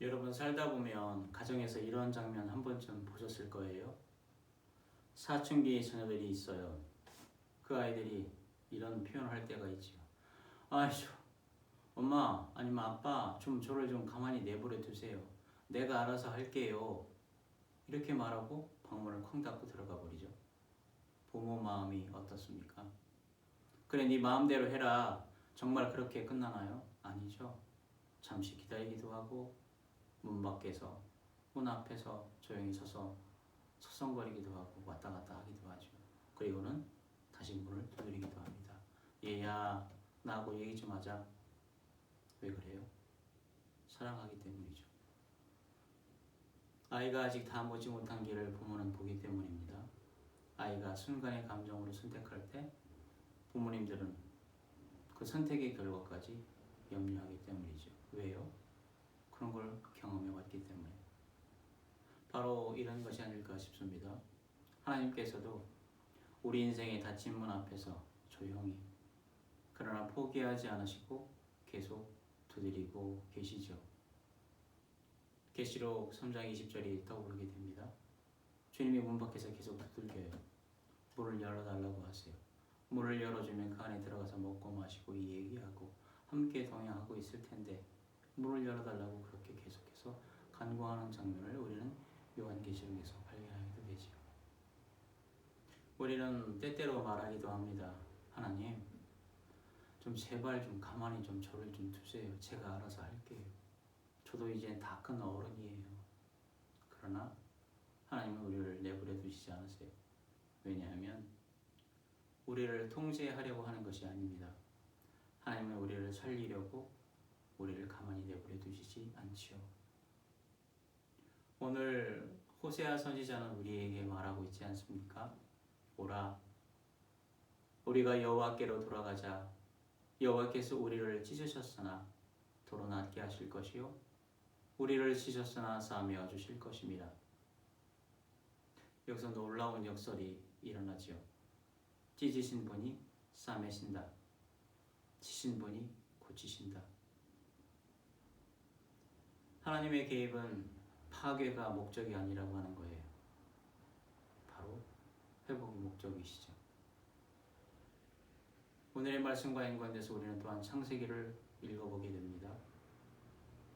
여러분 살다 보면 가정에서 이런 장면 한 번쯤 보셨을 거예요. 사춘기 자녀들이 있어요. 그 아이들이 이런 표현을 할 때가 있죠. 아이고, 엄마 아니면 아빠 좀 저를 좀 가만히 내버려 두세요. 내가 알아서 할게요. 이렇게 말하고 방문을 쾅 닫고 들어가 버리죠. 부모 마음이 어떻습니까? 그래, 네 마음대로 해라. 정말 그렇게 끝나나요? 아니죠. 잠시 기다리기도 하고 문 밖에서, 문 앞에서 조용히 서서 서성거리기도 하고 왔다 갔다 하기도 하죠. 그리고는 다시 문을 두드리기도 합니다. 얘야, 나하고 얘기 좀 하자. 왜 그래요? 사랑하기 때문이죠. 아이가 아직 다 보지 못한 길을 부모는 보기 때문입니다. 아이가 순간의 감정으로 선택할 때 부모님들은 그 선택의 결과까지 염려하기 때문이죠. 왜요? 그런 걸 경험해 왔기 때문에. 바로 이런 것이 아닐까 싶습니다. 하나님께서도 우리 인생의 닫힌 문 앞에서 조용히, 그러나 포기하지 않으시고 계속 두드리고 계시죠. 계시록 3장 20절이 떠오르게 됩니다. 주님이 문 밖에서 계속 두들겨요. 문을 열어달라고 하세요. 문을 열어주면 그 안에 들어가서 먹고 마시고 얘기하고 함께 동행하고 있을 텐데 문을 열어달라고 그렇게 계속해서 간구하는 장면을 우리는 요한계시록에서 발견하게 되죠. 우리는 때때로 말하기도 합니다. 하나님, 좀 제발 좀 가만히 좀 저를 좀 두세요. 제가 알아서 할게요. 저도 이제 다 큰 어른이에요. 그러나 하나님은 우리를 내버려 두시지 않으세요. 왜냐하면 우리를 통제하려고 하는 것이 아닙니다. 하나님은 우리를 살리려고 우리를 가만히 내버려 두시지 않지요. 오늘 호세아 선지자는 우리에게 말하고 있지 않습니까? 오라, 우리가 여호와께로 돌아가자. 여호와께서 우리를 찢으셨으나 도로 낫게 하실 것이요 우리를 찢으셨으나 싸매어 주실 것입니다. 여기서 놀라운 역설이 일어나지요. 찢으신 분이 싸매신다. 치신 분이 고치신다. 하나님의 개입은 파괴가 목적이 아니라고 하는 거예요. 바로 회복이 목적이시죠. 오늘의 말씀과 연관돼서 우리는 또한 창세기를 읽어보게 됩니다.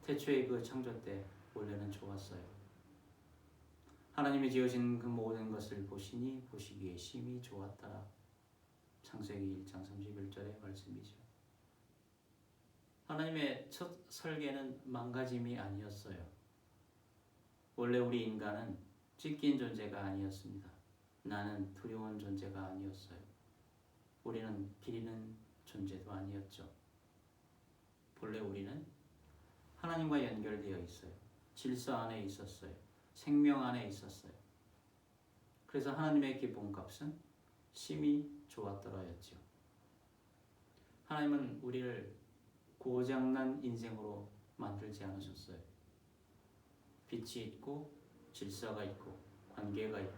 태초의 그 창조 때 원래는 좋았어요. 하나님이 지으신 그 모든 것을 보시니 보시기에 심히 좋았더라. 창세기 1장 31절의 말씀이죠. 하나님의 첫 설계는 망가짐이 아니었어요. 원래 우리 인간은 찢긴 존재가 아니었습니다. 나는 두려운 존재가 아니었어요. 우리는 비리는 존재도 아니었죠. 본래 우리는 하나님과 연결되어 있어요. 질서 안에 있었어요. 생명 안에 있었어요. 그래서 하나님의 기본값은 심히 좋았더라였죠. 하나님은 우리를 고장난 인생으로 만들지 않으셨어요. 빛이 있고 질서가 있고 관계가 있고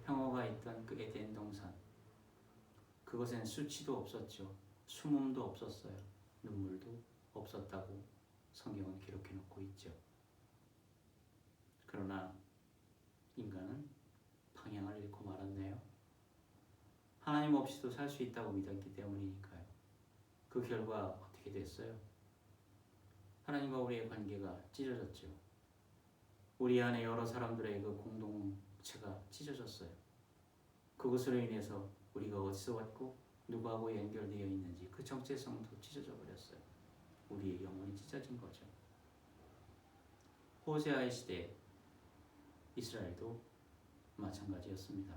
평화가 있던 그 에덴 동산, 그것엔 수치도 없었죠. 숨음도 없었어요. 눈물도 없었다고 성경은 기록해 놓고 있죠. 그러나 인간은 방향을 잃고 말았네요. 하나님 없이도 살 수 있다고 믿었기 때문이니까요. 그 결과 어떻게 됐어요? 하나님과 우리의 관계가 찢어졌죠. 우리 안에 여러 사람들의 그 공동체가 찢어졌어요. 그것으로 인해서 우리가 어디서 왔고 누구하고 연결되어 있는지 그 정체성도 찢어져 버렸어요. 우리의 영혼이 찢어진 거죠. 호세아의 시대 이스라엘도 마찬가지였습니다.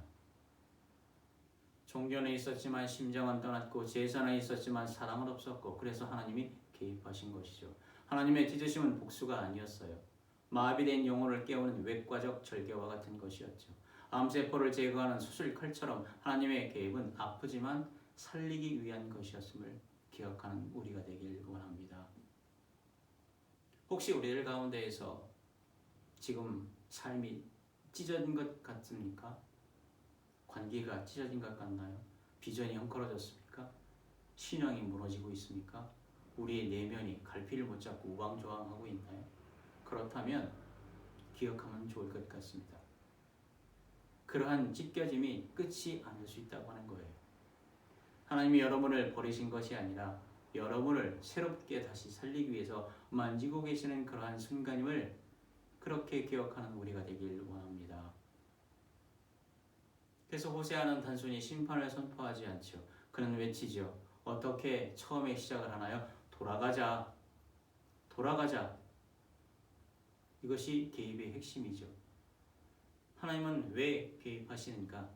종교는 있었지만 심정은 떠났고 제사는 있었지만 사랑은 없었고 그래서 하나님이 개입하신 것이죠. 하나님의 찢으심은 복수가 아니었어요. 마비된 영혼을 깨우는 외과적 절개와 같은 것이었죠. 암세포를 제거하는 수술칼처럼 하나님의 개입은 아프지만 살리기 위한 것이었음을 기억하는 우리가 되길 원합니다. 혹시 우리들 가운데에서 지금 삶이 찢어진 것 같습니까? 관계가 찢어진 것 같나요? 비전이 헝클어졌습니까? 신앙이 무너지고 있습니까? 우리의 내면이 갈피를 못 잡고 우왕좌왕하고 있나요? 그렇다면 기억하면 좋을 것 같습니다. 그러한 찢겨짐이 끝이 아닐 수 있다고 하는 거예요. 하나님이 여러분을 버리신 것이 아니라 여러분을 새롭게 다시 살리기 위해서 만지고 계시는 그러한 순간임을 그렇게 기억하는 우리가 되길 원합니다. 그래서 호세아는 단순히 심판을 선포하지 않죠. 그는 외치죠. 어떻게 처음에 시작을 하나요? 돌아가자. 돌아가자. 이것이 개입의 핵심이죠. 하나님은 왜 개입하시는가?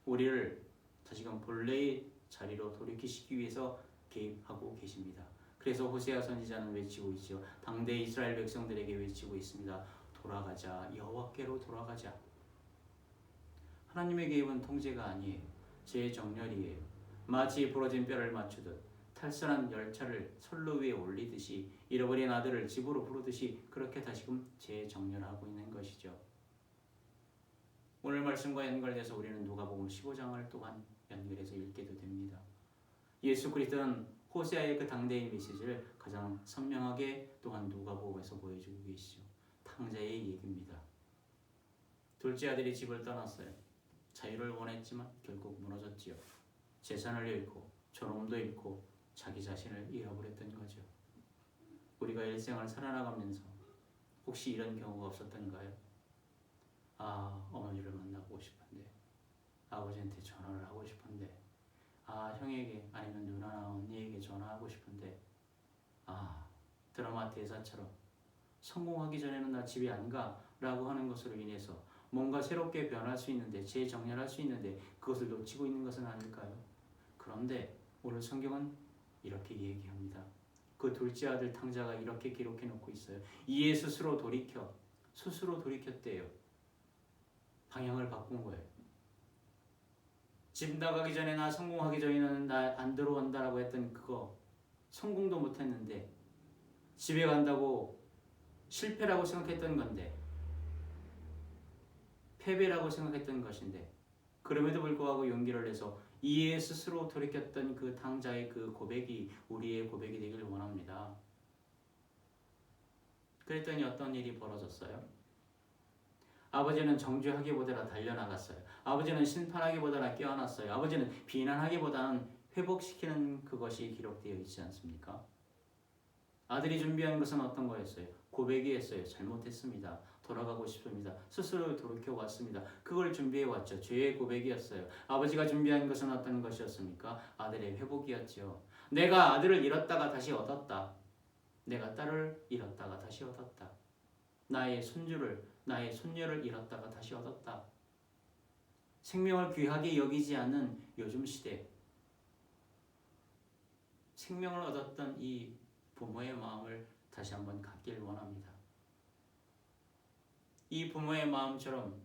우리를 다시금 본래의 자리로 돌이키시기 위해서 개입하고 계십니다. 그래서 호세아 선지자는 외치고 있죠. 당대 이스라엘 백성들에게 외치고 있습니다. 돌아가자. 여호와께로 돌아가자. 하나님의 개입은 통제가 아니에요. 재정렬이에요. 마치 부러진 뼈를 맞추듯 탈선한 열차를 선로 위에 올리듯이 잃어버린 아들을 집으로 부르듯이 그렇게 다시금 재정렬하고 있는 것이죠. 오늘 말씀과 연결돼서 우리는 누가복음 15장을 또한 연결해서 읽게도 됩니다. 예수 그리스도는 호세아의 그 당대의 메시지를 가장 선명하게 또한 누가복음에서 보여주고 계시죠. 탕자의 얘기입니다. 둘째 아들이 집을 떠났어요. 자유를 원했지만 결국 무너졌지요. 재산을 잃고 존엄도 잃고 자기 자신을 잃어버렸던 거죠. 우리가 일생을 살아나가면서 혹시 이런 경우가 없었던가요? 어머니를 만나고 싶은데, 아버지한테 전화를 하고 싶은데, 형에게 아니면 누나나 언니에게 전화하고 싶은데, 드라마 대사처럼 성공하기 전에는 나 집에 안 가 라고 하는 것으로 인해서 뭔가 새롭게 변할 수 있는데, 재정렬할 수 있는데 그것을 놓치고 있는 것은 아닐까요? 그런데 오늘 성경은 이렇게 얘기합니다. 그 둘째 아들 탕자가 이렇게 기록해 놓고 있어요. 이에 스스로 돌이켰대요. 방향을 바꾼 거예요. 집 나가기 전에 나 성공하기 전에는 나 안 들어온다라고 했던 그거 성공도 못했는데 집에 간다고 실패라고 생각했던 건데 패배라고 생각했던 것인데 그럼에도 불구하고 용기를 내서 이에 스스로 돌이켰던 그 탕자의 그 고백이 우리의 고백이 되길 원합니다. 그랬더니 어떤 일이 벌어졌어요? 아버지는 정죄하기보다는 달려나갔어요. 아버지는 심판하기보다는 껴안았어요. 아버지는 비난하기보다는 회복시키는 그것이 기록되어 있지 않습니까? 아들이 준비한 것은 어떤 거였어요? 고백이었어요. 잘못했습니다. 돌아가고 싶습니다. 스스로 돌이켜왔습니다. 그걸 준비해왔죠. 죄의 고백이었어요. 아버지가 준비한 것은 어떤 것이었습니까? 아들의 회복이었죠. 내가 아들을 잃었다가 다시 얻었다. 내가 딸을 잃었다가 다시 얻었다. 나의 손녀를 잃었다가 다시 얻었다. 생명을 귀하게 여기지 않는 요즘 시대, 생명을 얻었던 이 부모의 마음을 다시 한번 갖길 원합니다. 이 부모의 마음처럼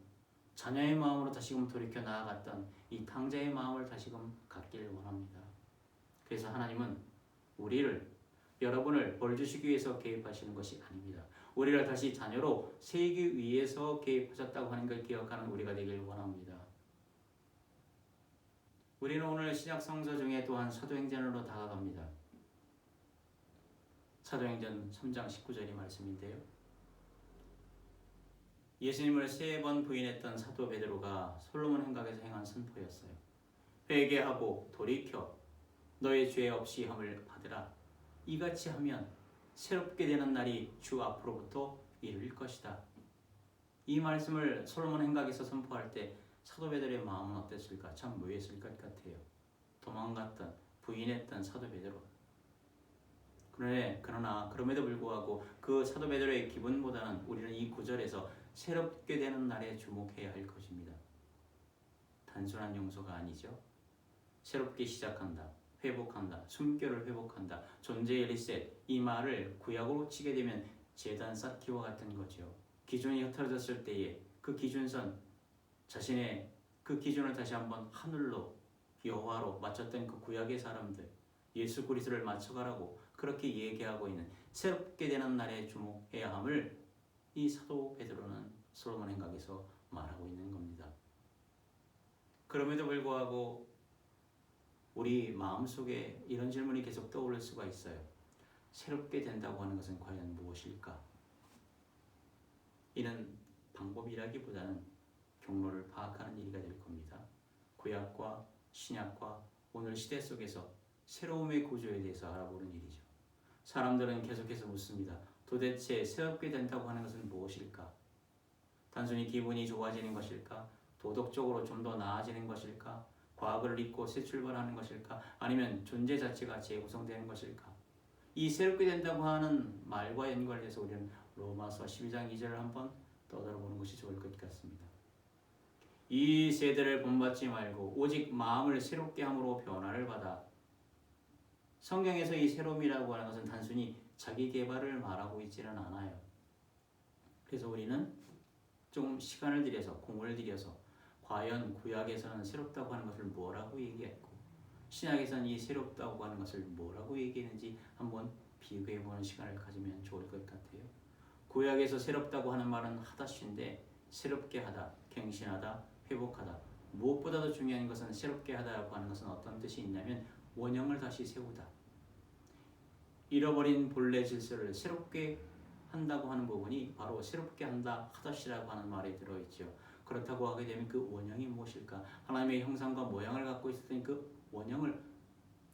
자녀의 마음으로 다시금 돌이켜 나아갔던 이 탕자의 마음을 다시금 갖길 원합니다. 그래서 하나님은 여러분을 벌 주시기 위해서 개입하시는 것이 아닙니다. 우리를 다시 자녀로 세우기 위해서 개입하셨다고 하는 걸 기억하는 우리가 되길 원합니다. 우리는 오늘 신약 성서 중에 또한 사도행전으로 다가갑니다. 사도행전 3장 19절의 말씀인데요. 예수님을 3번 부인했던 사도 베드로가 솔로몬 행각에서 행한 선포였어요. 회개하고 돌이켜 너의 죄 없이 함을 받으라. 이같이 하면 새롭게 되는 날이 주 앞으로부터 이룰 것이다. 이 말씀을 솔로몬 행각에서 선포할 때 사도 베드로의 마음은 어땠을까? 참 묘했을 것 같아요. 도망갔던, 부인했던 사도 베드로. 그러나 그럼에도 불구하고 그 사도 베드로의 기분보다는 우리는 이 구절에서 새롭게 되는 날에 주목해야 할 것입니다. 단순한 용서가 아니죠. 새롭게 시작한다. 회복한다. 숨결을 회복한다. 존재의 리셋. 이 말을 구약으로 치게 되면 제단 쌓기와 같은 거죠. 기준이 흐트러졌을 때에 그 기준선, 자신의 그 기준을 다시 한번 하늘로 여호와로 맞췄던 그 구약의 사람들, 예수 그리스도를 맞춰가라고 그렇게 얘기하고 있는 새롭게 되는 날에 주목해야 함을 이 사도 베드로는 솔로몬 행각에서 말하고 있는 겁니다. 그럼에도 불구하고 우리 마음속에 이런 질문이 계속 떠오를 수가 있어요. 새롭게 된다고 하는 것은 과연 무엇일까? 이는 방법이라기보다는 경로를 파악하는 일이 될 겁니다. 구약과 신약과 오늘 시대 속에서 새로움의 구조에 대해서 알아보는 일이죠. 사람들은 계속해서 묻습니다. 도대체 새롭게 된다고 하는 것은 무엇일까? 단순히 기분이 좋아지는 것일까? 도덕적으로 좀 더 나아지는 것일까? 과거를 잊고 새 출발하는 것일까? 아니면 존재 자체가 재구성되는 것일까? 이 새롭게 된다고 하는 말과 연관해서 우리는 로마서 12장 2절을 한번 떠들어보는 것이 좋을 것 같습니다. 이 세대를 본받지 말고 오직 마음을 새롭게 함으로 변화를 받아. 성경에서 이 새로움이라고 하는 것은 단순히 자기 개발을 말하고 있지는 않아요. 그래서 우리는 좀 시간을 들여서 공을 들여서 과연 구약에서는 새롭다고 하는 것을 뭐라고 얘기했고 신약에서는 이 새롭다고 하는 것을 뭐라고 얘기했는지 한번 비교해보는 시간을 가지면 좋을 것 같아요. 구약에서 새롭다고 하는 말은 하다시인데 새롭게 하다, 갱신하다, 회복하다. 무엇보다도 중요한 것은 새롭게 하다라고 하는 것은 어떤 뜻이 있냐면 원형을 다시 세우다. 잃어버린 본래 질서를 새롭게 한다고 하는 부분이 바로 새롭게 한다, 하다시라고 하는 말에 들어있죠. 그렇다고 하게 되면 그 원형이 무엇일까? 하나님의 형상과 모양을 갖고 있었던 그 원형을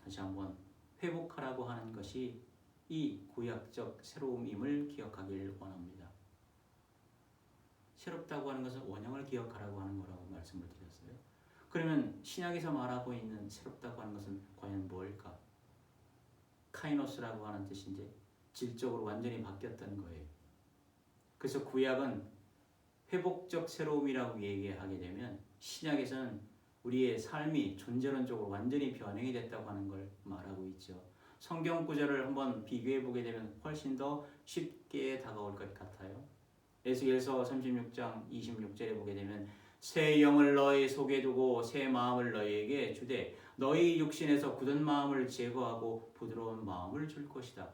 다시 한번 회복하라고 하는 것이 이 구약적 새로움임을 기억하길 원합니다. 새롭다고 하는 것은 원형을 기억하라고 하는 거라고 말씀을 드렸어요. 그러면 신약에서 말하고 있는 새롭다고 하는 것은 과연 뭘까? 카이노스라고 하는 뜻인데 질적으로 완전히 바뀌었다는 거예요. 그래서 구약은 회복적 새로움이라고 얘기하게 되면 신약에서는 우리의 삶이 존재론적으로 완전히 변형이 됐다고 하는 걸 말하고 있죠. 성경 구절을 한번 비교해 보게 되면 훨씬 더 쉽게 다가올 것 같아요. 에스겔서 36장 26절에 보게 되면 새 영을 너희 속에 두고 새 마음을 너희에게 주되 너희 육신에서 굳은 마음을 제거하고 부드러운 마음을 줄 것이다.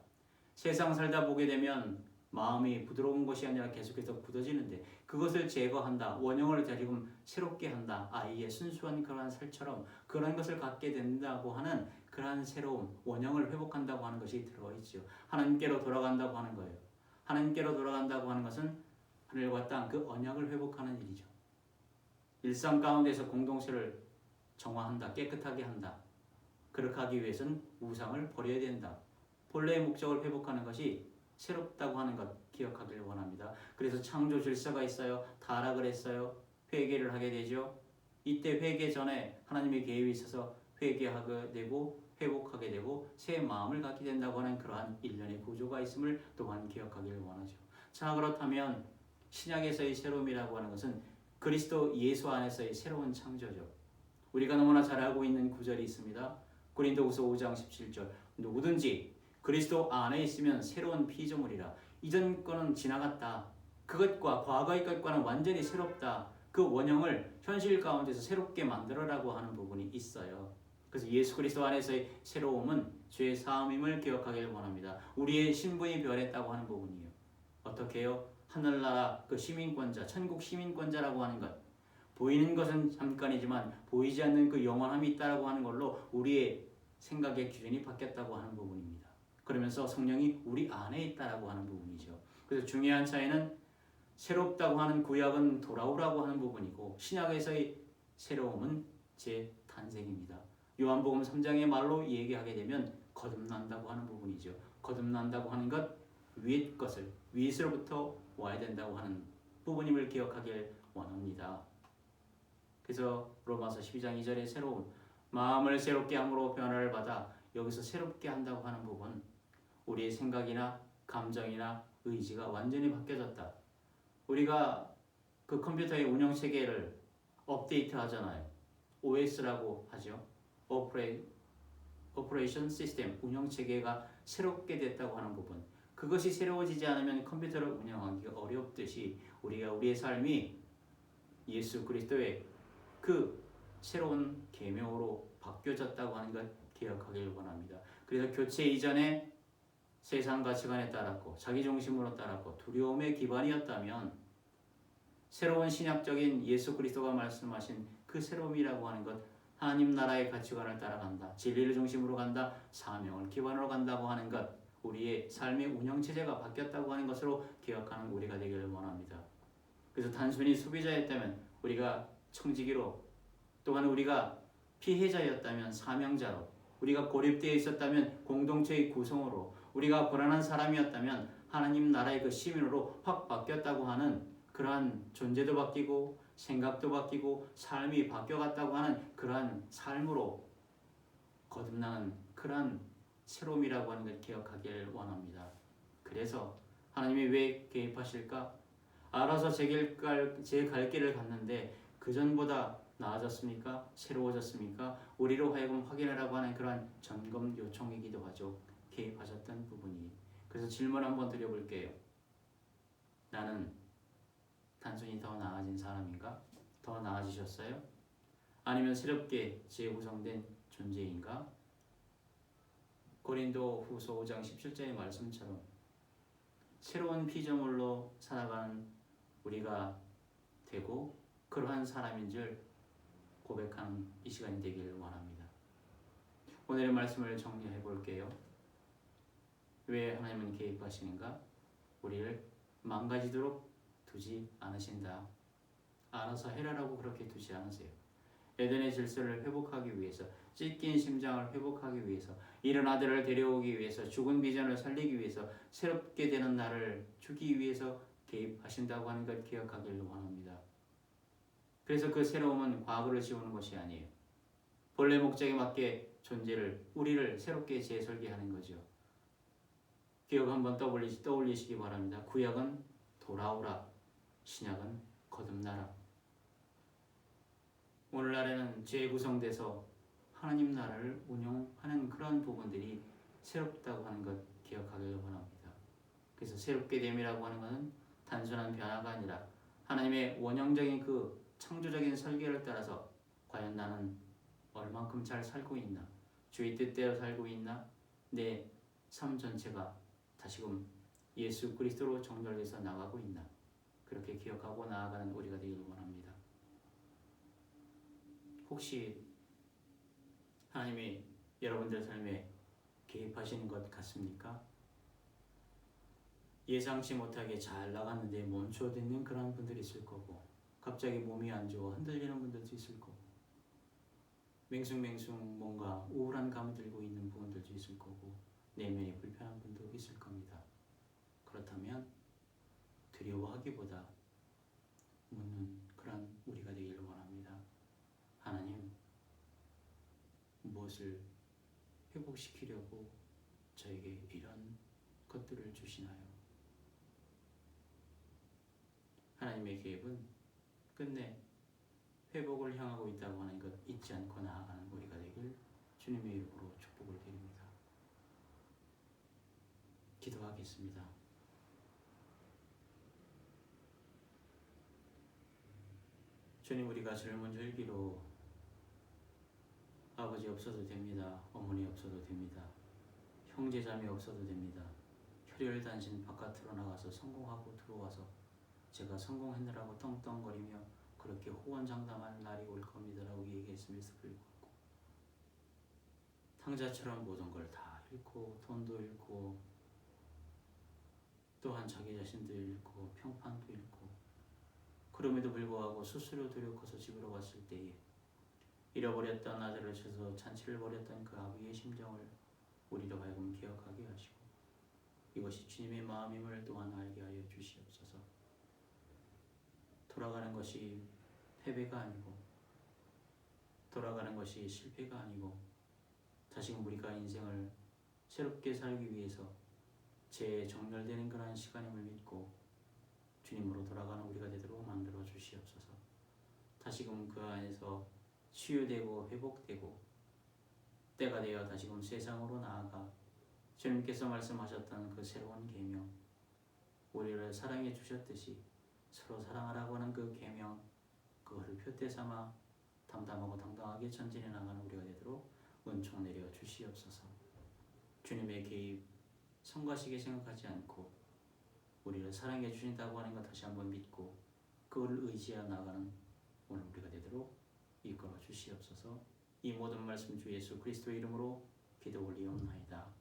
세상 살다 보게 되면 마음이 부드러운 것이 아니라 계속해서 굳어지는데 그것을 제거한다. 원형을 다시금 새롭게 한다. 아이의 순수한 그러한 살처럼 그런 것을 갖게 된다고 하는 그러한 새로움, 원형을 회복한다고 하는 것이 들어있죠. 하나님께로 돌아간다고 하는 거예요. 하나님께로 돌아간다고 하는 것은 하늘과 땅 그 언약을 회복하는 일이죠. 일상 가운데서 공동체를 정화한다. 깨끗하게 한다. 그렇게 하기 위해서는 우상을 버려야 된다. 본래의 목적을 회복하는 것이 새롭다고 하는 것 기억하길 원합니다. 그래서 창조 질서가 있어요. 타락을 했어요. 회개를 하게 되죠. 이때 회개 전에 하나님의 계획이 있어서 회개하게 되고 회복하게 되고 새 마음을 갖게 된다고 하는 그러한 일련의 구조가 있음을 또한 기억하길 원하죠. 자, 그렇다면 신약에서의 새로움이라고 하는 것은 그리스도 예수 안에서의 새로운 창조죠. 우리가 너무나 잘 알고 있는 구절이 있습니다. 고린도후서 5장 17절 누구든지 그리스도 안에 있으면 새로운 피조물이라. 이전 거는 지나갔다. 그것과 과거의 것과는 완전히 새롭다. 그 원형을 현실 가운데서 새롭게 만들어라고 하는 부분이 있어요. 그래서 예수 그리스도 안에서의 새로움은 죄의 사함임을 기억하길 원합니다. 우리의 신분이 변했다고 하는 부분이에요. 어떻게 해요? 하늘나라 그 시민권자, 천국 시민권자라고 하는 것. 보이는 것은 잠깐이지만 보이지 않는 그 영원함이 있다라고 하는 걸로 우리의 생각의 기준이 바뀌었다고 하는 부분입니다. 그러면서 성령이 우리 안에 있다라고 하는 부분이죠. 그래서 중요한 차이는 새롭다고 하는 구약은 돌아오라고 하는 부분이고 신약에서의 새로움은 재탄생입니다. 요한복음 3장의 말로 얘기하게 되면 거듭난다고 하는 부분이죠. 거듭난다고 하는 것, 위의 것을 위에서부터 와야 된다고 하는 부분임을 기억하길 원합니다. 그래서 로마서 12장 2절의 새로움, 마음을 새롭게 함으로 변화를 받아 여기서 새롭게 한다고 하는 부분, 우리의 생각이나 감정이나 의지가 완전히 바뀌어졌다. 우리가 그 컴퓨터의 운영 체계를 업데이트 하잖아요. OS라고 하죠. 오퍼레이션 시스템, 운영 체계가 새롭게 됐다고 하는 부분. 그것이 새로워지지 않으면 컴퓨터를 운영하기가 어렵듯이 우리가 우리의 삶이 예수 그리스도의 그 새로운 계명으로 바뀌어졌다고 하는 것 기억하길 원합니다. 그래서 교체 이전에 세상 가치관에 따랐고 자기 중심으로 따랐고 두려움의 기반이었다면 새로운 신약적인 예수 그리스도가 말씀하신 그 새로움이라고 하는 것, 하나님 나라의 가치관을 따라간다, 진리를 중심으로 간다, 사명을 기반으로 간다고 하는 것, 우리의 삶의 운영체제가 바뀌었다고 하는 것으로 기억하는 우리가 되기를 원합니다. 그래서 단순히 소비자였다면 우리가 청지기로, 또한 우리가 피해자였다면 사명자로, 우리가 고립되어 있었다면 공동체의 구성으로, 우리가 불안한 사람이었다면 하나님 나라의 그 시민으로 확 바뀌었다고 하는 그러한 존재도 바뀌고 생각도 바뀌고 삶이 바뀌어갔다고 하는 그러한 삶으로 거듭나는 그러한 새로움이라고 하는 걸 기억하길 원합니다. 그래서 하나님이 왜 개입하실까? 알아서 제 갈 길을 갔는데 그 전보다 나아졌습니까? 새로워졌습니까? 우리로 하여금 확인하라고 하는 그러한 점검 요청이기도 하죠. 개입하셨던 부분이. 그래서 질문 한번 드려볼게요. 나는 단순히 더 나아진 사람인가? 더 나아지셨어요? 아니면 새롭게 재구성된 존재인가? 고린도 후서 5장 17절의 말씀처럼 새로운 피조물로 살아가는 우리가 되고 그러한 사람인 줄 고백하는 이 시간이 되길 원합니다. 오늘의 말씀을 정리해 볼게요. 왜 하나님은 개입하시는가? 우리를 망가지도록 두지 않으신다. 알아서 해라라고 그렇게 두지 않으세요. 에덴의 질서를 회복하기 위해서, 찢긴 심장을 회복하기 위해서, 잃은 아들을 데려오기 위해서, 죽은 비전을 살리기 위해서, 새롭게 되는 날을 주기 위해서 개입하신다고 하는 걸 기억하길 원합니다. 그래서 그 새로움은 과거를 지우는 것이 아니에요. 본래 목적에 맞게 존재를, 우리를 새롭게 재설계하는 거죠. 기억 한번 떠올리시기 바랍니다. 구약은 돌아오라, 신약은 거듭나라. 오늘날에는 재구성돼서 하나님 나라를 운영하는 그런 부분들이 새롭다고 하는 것 기억하길 원합니다. 그래서 새롭게 됨이라고 하는 것은 단순한 변화가 아니라 하나님의 원형적인 그 창조적인 설계를 따라서 과연 나는 얼만큼 잘 살고 있나? 주의 뜻대로 살고 있나? 내 삶 전체가 다시금 예수 그리스도로 정렬돼서 나가고 있나? 그렇게 기억하고 나아가는 우리가 되기를 원합니다. 혹시 하나님이 여러분들 삶에 개입하시는 것 같습니까? 예상치 못하게 잘 나갔는데 멈춰있는 그런 분들이 있을 거고, 갑자기 몸이 안 좋아 흔들리는 분들도 있을 거고, 맹숭맹숭 뭔가 우울한 감이 들고 있는 분들도 있을 거고, 내면이 불편한 분도 있을 겁니다. 그렇다면 두려워하기보다 묻는 그런 우리가 되기를 원합니다. 하나님, 무엇을 회복시키려고 저에게 이런 것들을 주시나요? 하나님의 계획은 끝내 회복을 향하고 있다고 하는 것 잊지 않고 나아가는 우리가 되길 주님의 이름으로 축복을 드립니다. 기도하겠습니다. 주님, 우리가 젊은 줄기로 아버지 없어도 됩니다. 어머니 없어도 됩니다. 형제자매 없어도 됩니다. 혈혈단신 바깥으로 나가서 성공하고 들어와서 제가 성공했느라고 떵떵거리며 그렇게 호언장담할 날이 올 겁니다라고 얘기했음에도 불구하고 탕자처럼 모든 걸 다 잃고 돈도 잃고 또한 자기 자신도 잃고 평판도 잃고 그럼에도 불구하고 스스로 돌이켜서 집으로 왔을 때에 잃어버렸던 아들을 쳐서 잔치를 벌였던 그 아버지의 심정을 우리로 하여금 기억하게 하시고 이것이 주님의 마음임을 또한 알게 하여 주시옵소서. 돌아가는 것이 패배가 아니고 돌아가는 것이 실패가 아니고 다시금 우리가 인생을 새롭게 살기 위해서 재정렬되는 그러한 시간임을 믿고 주님으로 돌아가는 우리가 되도록 만들어 주시옵소서. 다시금 그 안에서 치유되고 회복되고 때가 되어 다시금 세상으로 나아가 주님께서 말씀하셨던 그 새로운 계명, 우리를 사랑해 주셨듯이 서로 사랑하라고 하는 그 계명, 그것을 표대 삼아 담담하고 당당하게 전진해 나가는 우리가 되도록 은총 내려 주시옵소서. 주님의 개입 성가시게 생각하지 않고 우리를 사랑해 주신다고 하는 것 다시 한번 믿고 그걸 의지하여 나가는 오늘 우리가 되도록 이끌어 주시옵소서. 이 모든 말씀 주 예수 그리스도의 이름으로 기도 올리옵나이다.